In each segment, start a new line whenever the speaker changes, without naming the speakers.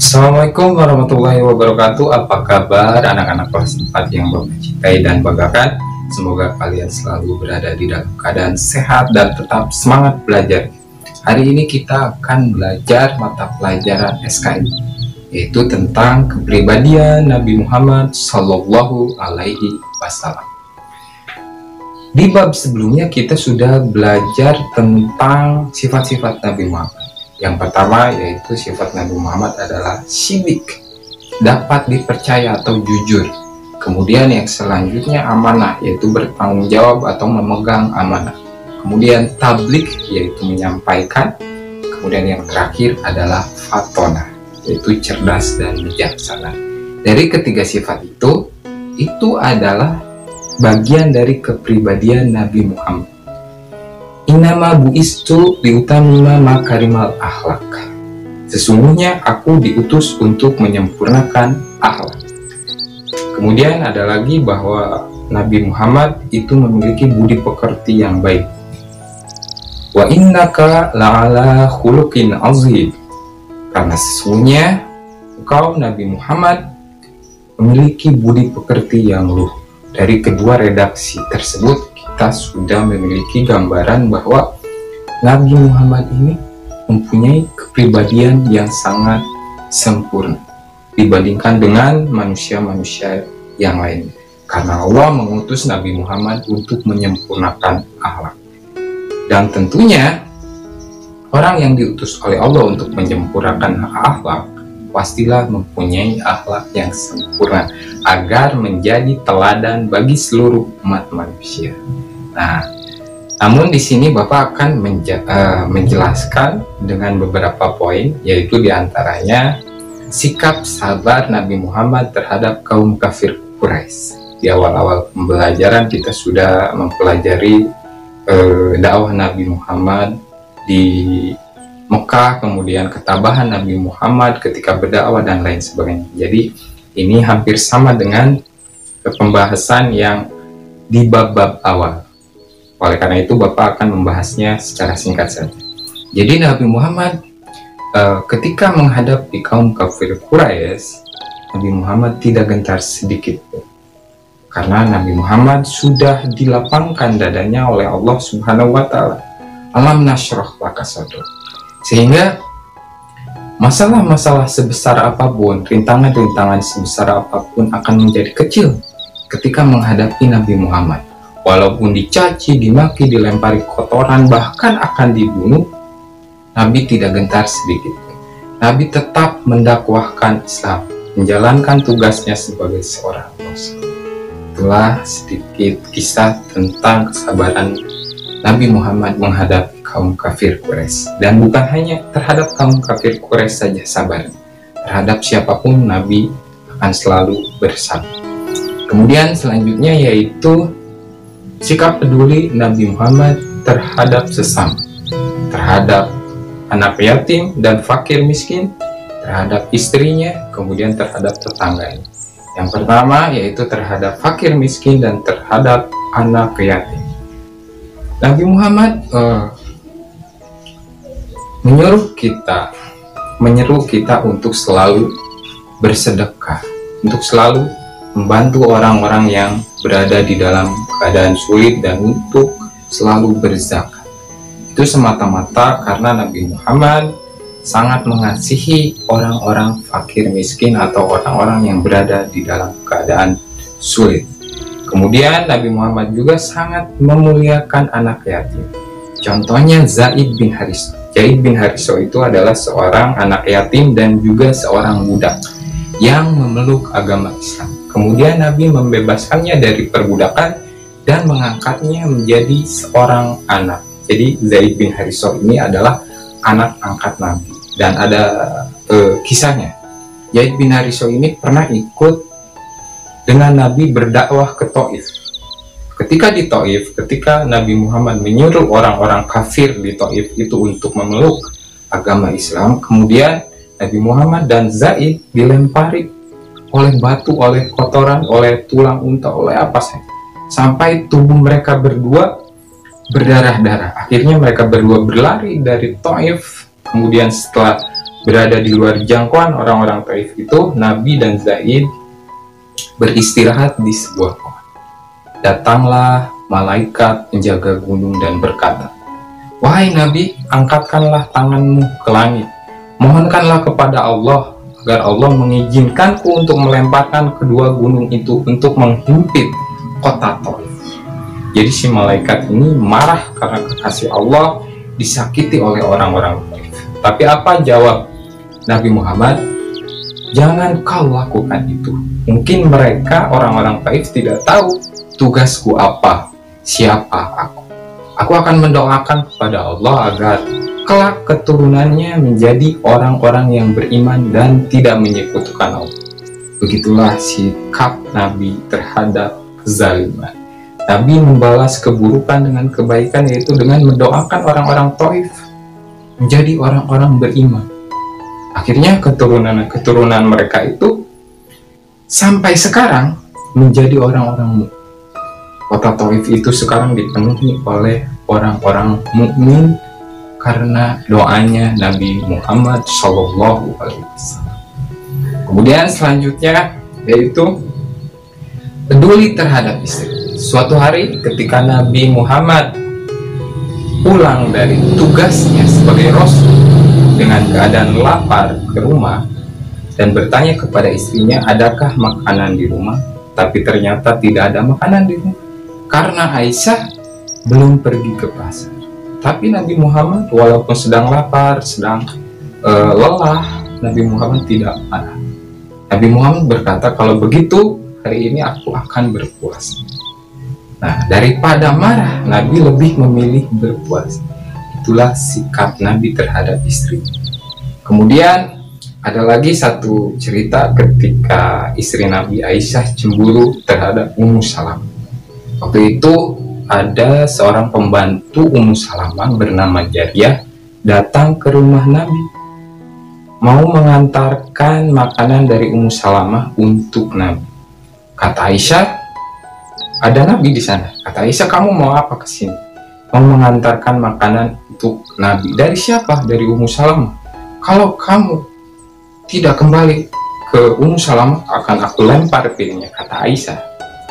Assalamualaikum warahmatullahi wabarakatuh. Apa kabar anak-anak kelas 4 yang Bapak cintai dan banggakan? Semoga kalian selalu berada di dalam keadaan sehat dan tetap semangat belajar. Hari ini kita akan belajar mata pelajaran SKI, yaitu tentang kepribadian Nabi Muhammad Sallallahu Alaihi Wasallam. Di bab sebelumnya kita sudah belajar tentang sifat-sifat Nabi Muhammad. Yang pertama yaitu sifat Nabi Muhammad adalah sidik, dapat dipercaya atau jujur. Kemudian yang selanjutnya amanah, yaitu bertanggung jawab atau memegang amanah. Kemudian tabligh, yaitu menyampaikan. Kemudian yang terakhir adalah fatonah, yaitu cerdas dan bijaksana. Dari ketiga sifat itu adalah bagian dari kepribadian Nabi Muhammad. Innama bu'istu liutamima makarimal akhlak. Sesungguhnya aku diutus untuk menyempurnakan akhlak. Kemudian ada lagi bahwa Nabi Muhammad itu memiliki budi pekerti yang baik. Wa innaka la'ala khuluqin azim. Karena sesungguhnya engkau Nabi Muhammad memiliki budi pekerti yang luhur. Dari kedua redaksi tersebut kita sudah memiliki gambaran bahwa Nabi Muhammad ini mempunyai kepribadian yang sangat sempurna dibandingkan dengan manusia-manusia yang lain, karena Allah mengutus Nabi Muhammad untuk menyempurnakan akhlak. Dan tentunya orang yang diutus oleh Allah untuk menyempurnakan akhlak pastilah mempunyai akhlak yang sempurna agar menjadi teladan bagi seluruh umat manusia. Nah, namun di sini Bapak akan menjelaskan dengan beberapa poin, yaitu diantaranya sikap sabar Nabi Muhammad terhadap kaum kafir Quraisy. Di awal-awal pembelajaran kita sudah mempelajari dakwah Nabi Muhammad di Mekah, kemudian ketabahan Nabi Muhammad ketika berdakwah dan lain sebagainya. Jadi ini hampir sama dengan pembahasan yang di bab-bab awal. Oleh karena itu Bapak akan membahasnya secara singkat saja. Jadi Nabi Muhammad ketika menghadapi kaum kafir Quraisy, Nabi Muhammad tidak gentar sedikit pun. Karena Nabi Muhammad sudah dilapangkan dadanya oleh Allah Subhanahu wa taala. Alam nashrah laka sadrak. Sehingga masalah-masalah sebesar apapun, rintangan-rintangan sebesar apapun akan menjadi kecil ketika menghadapi Nabi Muhammad. Walaupun dicaci, dimaki, dilempari kotoran, bahkan akan dibunuh, Nabi tidak gentar sedikit. Nabi tetap mendakwahkan Islam, menjalankan tugasnya sebagai seorang rasul. Itulah sedikit kisah tentang kesabaran Nabi Muhammad menghadapi kaum kafir Quraisy. Dan bukan hanya terhadap kaum kafir Quraisy saja sabar, terhadap siapapun Nabi akan selalu bersabar. Kemudian selanjutnya yaitu sikap peduli Nabi Muhammad terhadap sesama, terhadap anak yatim dan fakir miskin, terhadap istrinya, kemudian terhadap tetangganya. Yang pertama yaitu terhadap fakir miskin dan terhadap anak yatim. Nabi Muhammad menyeru kita untuk selalu bersedekah, untuk selalu membantu orang-orang yang berada di dalam keadaan sulit dan untuk selalu berzakat. Itu semata-mata karena Nabi Muhammad sangat mengasihi orang-orang fakir miskin atau orang-orang yang berada di dalam keadaan sulit. Kemudian Nabi Muhammad juga sangat memuliakan anak yatim. Contohnya Zaid bin Haritha. Zaid bin Haritha itu adalah seorang anak yatim dan juga seorang budak yang memeluk agama Islam. Kemudian Nabi membebaskannya dari perbudakan dan mengangkatnya menjadi seorang anak. Jadi Zaid bin Haritha ini adalah anak angkat Nabi. Dan ada kisahnya. Zaid bin Haritha ini pernah ikut dengan Nabi berdakwah ke Taif. Ketika di Taif, ketika Nabi Muhammad menyuruh orang-orang kafir di Taif itu untuk memeluk agama Islam, kemudian Nabi Muhammad dan Zaid dilempari oleh batu, oleh kotoran, oleh tulang unta, oleh apa saja, sampai tubuh mereka berdua berdarah-darah. Akhirnya mereka berdua berlari dari Taif. Kemudian setelah berada di luar jangkauan orang-orang Taif itu, Nabi dan Zaid beristirahat di sebuah pohon. Datanglah malaikat penjaga gunung dan berkata, "Wahai Nabi, angkatkanlah tanganmu ke langit. Mohonkanlah kepada Allah agar Allah mengizinkanku untuk melemparkan kedua gunung itu untuk menghimpit kota Taif." Jadi si malaikat ini marah karena kekasih Allah disakiti oleh orang-orang Taif. Tapi apa jawab Nabi Muhammad? "Jangan kau lakukan itu. Mungkin mereka orang-orang Taif tidak tahu tugasku apa, siapa aku. Aku akan mendoakan kepada Allah agar kelak keturunannya menjadi orang-orang yang beriman dan tidak menyekutukan Allah." Begitulah sikap Nabi terhadap kezaliman. Nabi membalas keburukan dengan kebaikan, yaitu dengan mendoakan orang-orang Taif menjadi orang-orang beriman. Akhirnya keturunan mereka itu sampai sekarang menjadi orang-orang mukmin. Kota Taif itu sekarang dipenuhi oleh orang-orang mukmin karena doanya Nabi Muhammad SAW. Kemudian selanjutnya yaitu peduli terhadap istri. Suatu hari ketika Nabi Muhammad pulang dari tugasnya sebagai Rasul dengan keadaan lapar ke rumah dan bertanya kepada istrinya, adakah makanan di rumah? Tapi ternyata tidak ada makanan di rumah karena Aisyah belum pergi ke pasar. Tapi Nabi Muhammad walaupun sedang lapar, sedang lelah, Nabi Muhammad tidak marah. Nabi Muhammad berkata, "Kalau begitu hari ini aku akan berpuasa." Nah, daripada marah, Nabi lebih memilih berpuasa. Itulah sikap Nabi terhadap istri. Kemudian ada lagi satu cerita ketika istri Nabi Aisyah cemburu terhadap Ummu Salamah. Waktu itu ada seorang pembantu Ummu Salamah bernama Jariyah datang ke rumah Nabi, mau mengantarkan makanan dari Ummu Salamah untuk Nabi. Kata Aisyah, ada Nabi di sana. Kata Aisyah, "Kamu mau apa ke sini?" "Mau mengantarkan makanan untuk Nabi." "Dari siapa?" "Dari Ummu Salamah." "Kalau kamu tidak kembali ke Ummu Salamah, akan aku lempar piringnya," kata Aisyah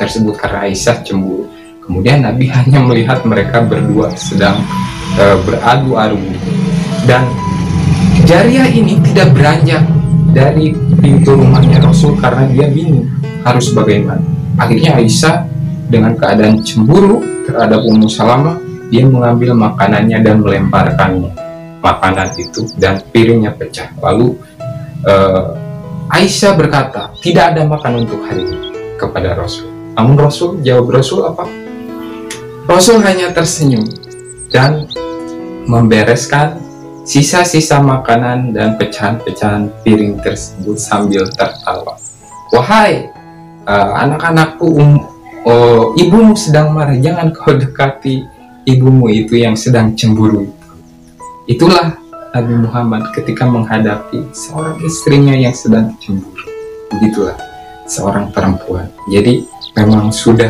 tersebut karena Aisyah cemburu. Kemudian Nabi hanya melihat mereka berdua sedang beradu argumen, dan Jariyah ini tidak beranjak dari pintu rumahnya Rasul karena dia bingung harus bagaimana. Akhirnya Aisyah dengan keadaan cemburu terhadap Ummu Salamah, dia mengambil makanannya dan melemparkannya makanan itu dan piringnya pecah. Lalu Aisyah berkata, "Tidak ada makan untuk hari ini," kepada Rasul. Namun jawab Rasul apa? Rasul hanya tersenyum dan membereskan sisa-sisa makanan dan pecahan-pecahan piring tersebut sambil tertawa. "Wahai anak-anakku, ibumu sedang marah, jangan kau dekati ibumu itu yang sedang cemburu itu." Itulah Nabi Muhammad ketika menghadapi seorang istrinya yang sedang cemburu. Begitulah seorang perempuan. Jadi memang sudah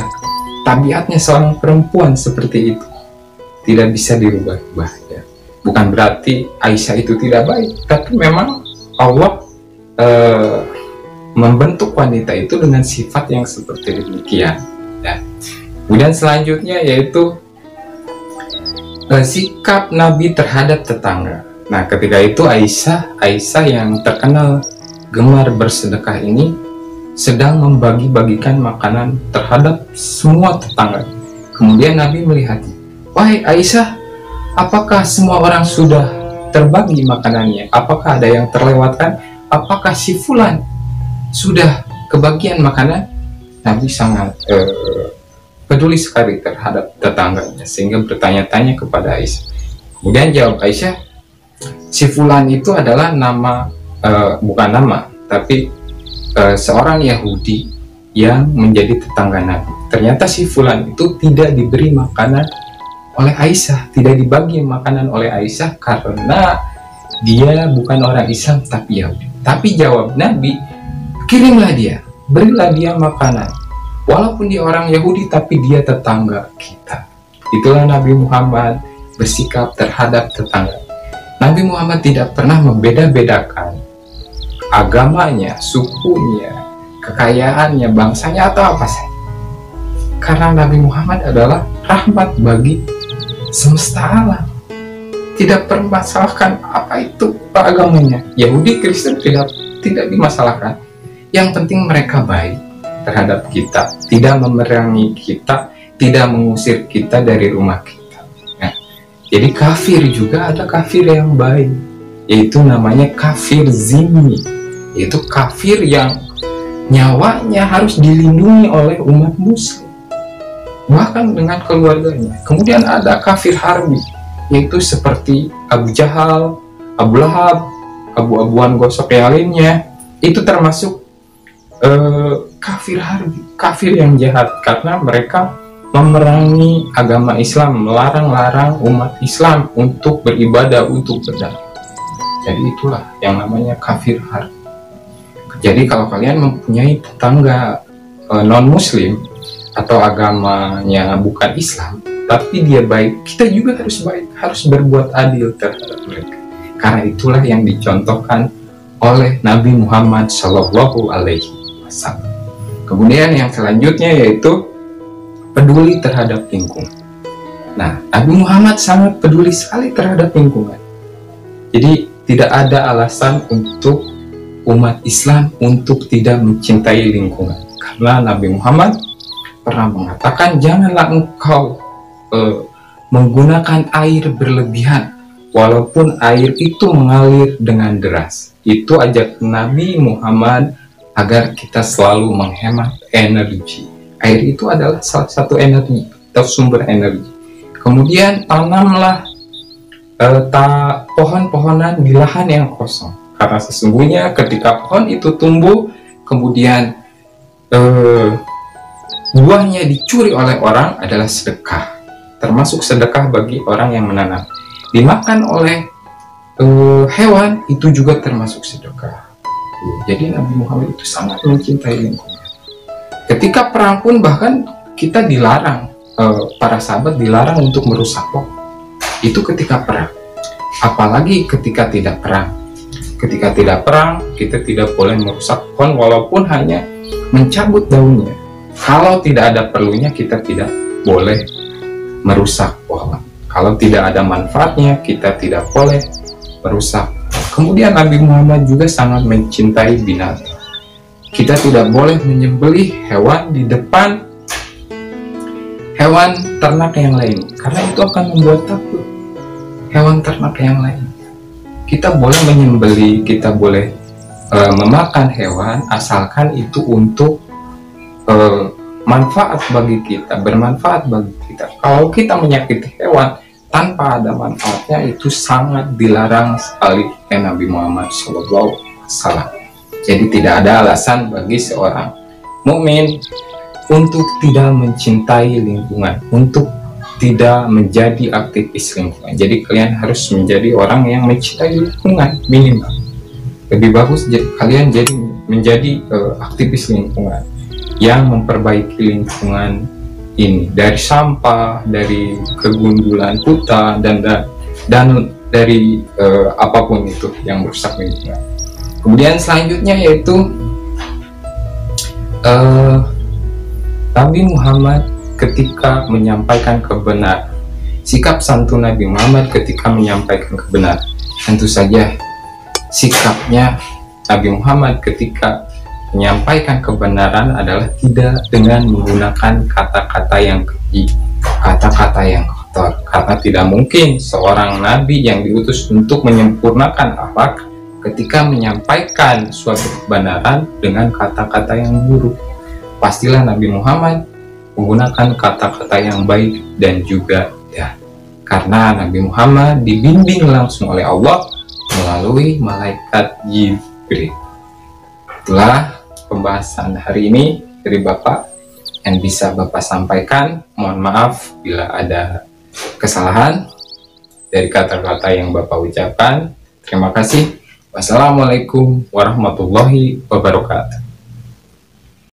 tabiatnya seorang perempuan seperti itu, tidak bisa dirubah-rubah ya. Bukan berarti Aisyah itu tidak baik, tapi memang Allah membentuk wanita itu dengan sifat yang seperti demikian ya. Kemudian selanjutnya yaitu sikap Nabi terhadap tetangga. Nah, ketika itu Aisyah yang terkenal gemar bersedekah ini sedang membagi-bagikan makanan terhadap semua tetangga. Kemudian Nabi melihatnya, "Wahai Aisyah, apakah semua orang sudah terbagi makanannya? Apakah ada yang terlewatkan? Apakah si fulan sudah kebagian makanan?" Nabi sangat peduli sekali terhadap tetangganya sehingga bertanya-tanya kepada Aisyah. Kemudian jawab Aisyah, si fulan itu adalah nama, bukan nama, tapi seorang Yahudi yang menjadi tetangga Nabi. Ternyata si fulan itu tidak diberi makanan oleh Aisyah, tidak dibagi makanan oleh Aisyah karena dia bukan orang Islam tapi Yahudi. Tapi jawab Nabi, kirimlah dia, berilah dia makanan. Walaupun dia orang Yahudi tapi dia tetangga kita. Itulah Nabi Muhammad bersikap terhadap tetangga. Nabi Muhammad tidak pernah membeda-bedakan agamanya, sukunya, kekayaannya, bangsanya, atau apa saja. Karena Nabi Muhammad adalah rahmat bagi semesta alam. Tidak permasalahkan apa itu agamanya. Yahudi, Kristen tidak dimasalahkan. Yang penting mereka baik terhadap kita, tidak memerangi kita, tidak mengusir kita dari rumah kita. Nah, jadi kafir juga ada kafir yang baik, yaitu namanya kafir zimmi, yaitu kafir yang nyawanya harus dilindungi oleh umat muslim, bahkan dengan keluarganya. Kemudian ada kafir harbi, yaitu seperti Abu Jahal, Abu Lahab, Abu-Abuan gosok yang lainnya. Itu termasuk kafir harbi, kafir yang jahat, karena mereka memerangi agama Islam, melarang-larang umat Islam untuk beribadah, untuk berdakwah. Jadi itulah yang namanya kafir harbi. Jadi kalau kalian mempunyai tetangga non-muslim atau agamanya bukan Islam, tapi dia baik, kita juga harus baik, harus berbuat adil terhadap mereka. Karena itulah yang dicontohkan oleh Nabi Muhammad Shallallahu Alaihi Wasallam. Kemudian yang selanjutnya yaitu peduli terhadap lingkungan. Nah, Nabi Muhammad sangat peduli sekali terhadap lingkungan. Jadi tidak ada alasan untuk umat Islam untuk tidak mencintai lingkungan. Karena Nabi Muhammad pernah mengatakan, janganlah engkau menggunakan air berlebihan, walaupun air itu mengalir dengan deras. Itu ajak Nabi Muhammad agar kita selalu menghemat energi. Air itu adalah salah satu energi atau sumber energi. Kemudian tanamlah pohon-pohonan di lahan yang kosong, karena sesungguhnya ketika pohon itu tumbuh kemudian buahnya dicuri oleh orang adalah sedekah, termasuk sedekah bagi orang yang menanam. Dimakan oleh hewan itu juga termasuk sedekah. Jadi Nabi Muhammad itu sangat mencintai lingkungan. Ketika perang pun bahkan kita dilarang, para sahabat dilarang untuk merusak pohon. Itu ketika perang. Apalagi ketika tidak perang. Ketika tidak perang, kita tidak boleh merusak pohon walaupun hanya mencabut daunnya. Kalau tidak ada perlunya, kita tidak boleh merusak pohon. Kalau tidak ada manfaatnya, kita tidak boleh merusak. Kemudian Nabi Muhammad juga sangat mencintai binatang. Kita tidak boleh menyembelih hewan di depan hewan ternak yang lain, karena itu akan membuat takut hewan ternak yang lain. Kita boleh menyembelih, kita boleh memakan hewan, asalkan itu untuk manfaat bagi kita, bermanfaat bagi kita. Kalau kita menyakiti hewan tanpa ada manfaatnya, itu sangat dilarang sekali oleh Nabi Muhammad SAW. Jadi tidak ada alasan bagi seorang mukmin untuk tidak mencintai lingkungan, untuk tidak menjadi aktivis lingkungan. Jadi kalian harus menjadi orang yang mencintai lingkungan minimal. Lebih bagus kalian jadi menjadi aktivis lingkungan yang memperbaiki lingkungan ini, dari sampah, dari kegundulan hutan dan dari apapun itu yang merusak lingkungan. Kemudian selanjutnya yaitu Nabi Muhammad ketika menyampaikan kebenaran. Sikap santun Nabi Muhammad ketika menyampaikan kebenaran. Tentu saja sikapnya Nabi Muhammad ketika menyampaikan kebenaran adalah tidak dengan menggunakan kata-kata yang keji, kata-kata yang kotor. Karena tidak mungkin seorang nabi yang diutus untuk menyempurnakan akhlak ketika menyampaikan suatu kebenaran dengan kata-kata yang buruk. Pastilah Nabi Muhammad menggunakan kata-kata yang baik dan juga ya. Karena Nabi Muhammad dibimbing langsung oleh Allah melalui malaikat Jibril. Itulah pembahasan hari ini dari Bapak yang bisa Bapak sampaikan. Mohon maaf bila ada kesalahan dari kata-kata yang Bapak ucapkan. Terima kasih. Wassalamualaikum warahmatullahi wabarakatuh.